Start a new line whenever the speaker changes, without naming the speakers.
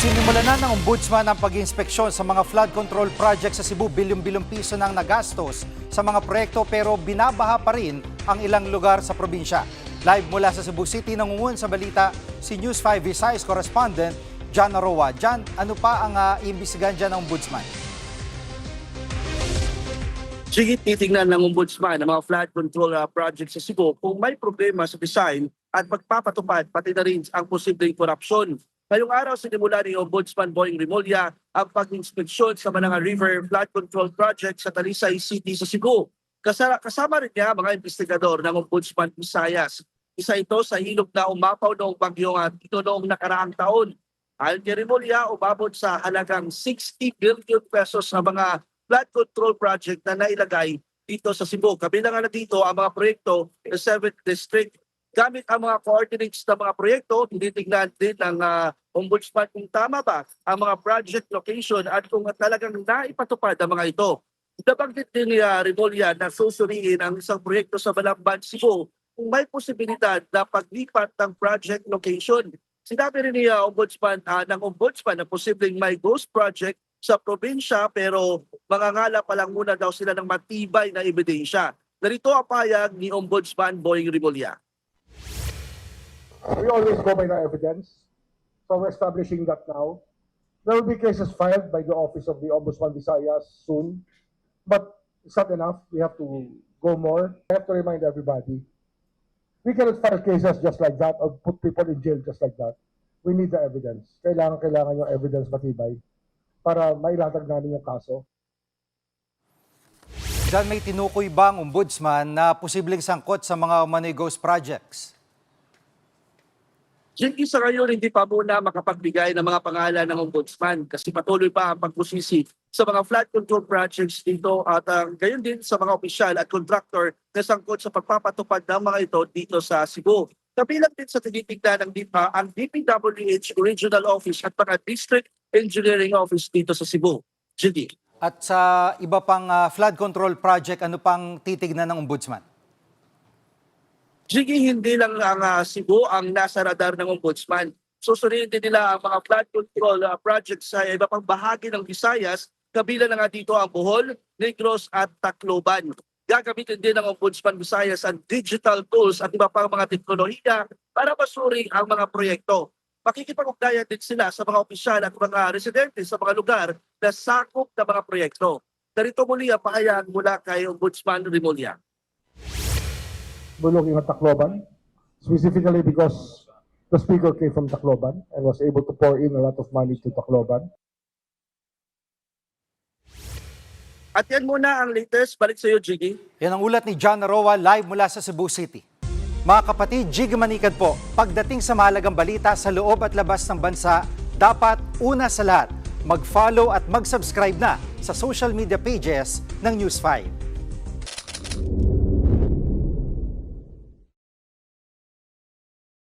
Sinimulan na ng Ombudsman ang pag-inspeksyon sa mga flood control project sa Cebu. Bilyong-bilyong piso nang nagastos sa mga proyekto pero binabaha pa rin ang ilang lugar sa probinsya. Live mula sa Cebu City, nangungun sa balita si News 5 Visayas correspondent John Aroa. John, ano pa ang iimbestigahan dyan ng Ombudsman?
Sige, titingnan ng Ombudsman ang mga flood control projects sa Cebu kung may problema sa design at pagpapatupad pati na rin ang posibleng korupsyon. Ngayong araw, sinimula ni Ombudsman Boying Rimulya ang pag-inspeksyon sa mga river flood control project sa Talisay City sa Cebu. Kasama rin niya mga investigador ng Ombudsman Visayas. Isa ito sa ilog na umapaw noong bagyong Tito noong nakaraang taon. Ayon kay Rimulya, umabot sa halagang 60 billion pesos sa mga flood control project na nailagay dito sa Cebu. Kabilang na dito ang mga proyekto sa 7th District. Gamit ang mga coordinates ng mga proyekto, tinitingnan din ng Ombudsman kung tama ba ang mga project location at kung talagang naipatupad ang mga ito. Nabanggit din ni Rimulya na susuriin ang isang proyekto sa Balamban, Cebu kung may posibilidad na paglipat ng project location. Sinabi rin ni Ombudsman na posibleng may ghost project sa probinsya pero mangangala pa lang muna daw sila ng matibay na ebidensya. Narito ang payag ni Ombudsman Boying Rimulya.
We always go by the evidence, so we're establishing that now. There will be cases filed by the Office of the Ombudsman Visayas soon, but it's not enough. We have to go more. I have to remind everybody, we cannot file cases just like that or put people in jail just like that. We need the evidence. Kailangan yung evidence matibay para mailatag namin yung kaso.
John, may tinukoy ba ang Ombudsman na posibleng sangkot sa mga umano'y ghost projects?
Sige, sa ngayon, hindi pa muna makapagbigay ng mga pangalan ng Ombudsman kasi patuloy pa ang pagbusisi sa mga flood control projects dito at gayon din sa mga opisyal at contractor na sangkot sa pagpapatupad ng mga ito dito sa Cebu. Kabilang din sa tinitignan ng ang DPWH Regional Office at mga District Engineering Office dito sa Cebu. Sige.
At sa iba pang flood control project, ano pang titignan ng Ombudsman?
Sige, hindi lang ang Cebu ang nasa radar ng Ombudsman. Susuriin din nila ang mga flood control projects sa iba pang bahagi ng Visayas, kabilang na nga dito ang Bohol, Negros at Tacloban. Gagamitin din ng Ombudsman Visayas ang digital tools at iba pang mga teknolohiya para masuri ang mga proyekto. Makikipag-ugnayan din sila sa mga opisyal at mga residente sa mga lugar na sakop ng mga proyekto. Narito muli ang pahayag mula kay Ombudsman Rimulya.
We're looking at Tacloban, specifically because the speaker came from Tacloban and was able to pour in a lot of money to Tacloban.
At yan muna ang latest. Balik sa iyo, Jiggy.
Yan ang ulat ni John Aroa live mula sa Cebu City. Mga kapatid, Jiggy Manikad po, pagdating sa mahalagang balita sa loob at labas ng bansa, dapat una sa lahat, mag-follow at mag-subscribe na sa social media pages ng News 5.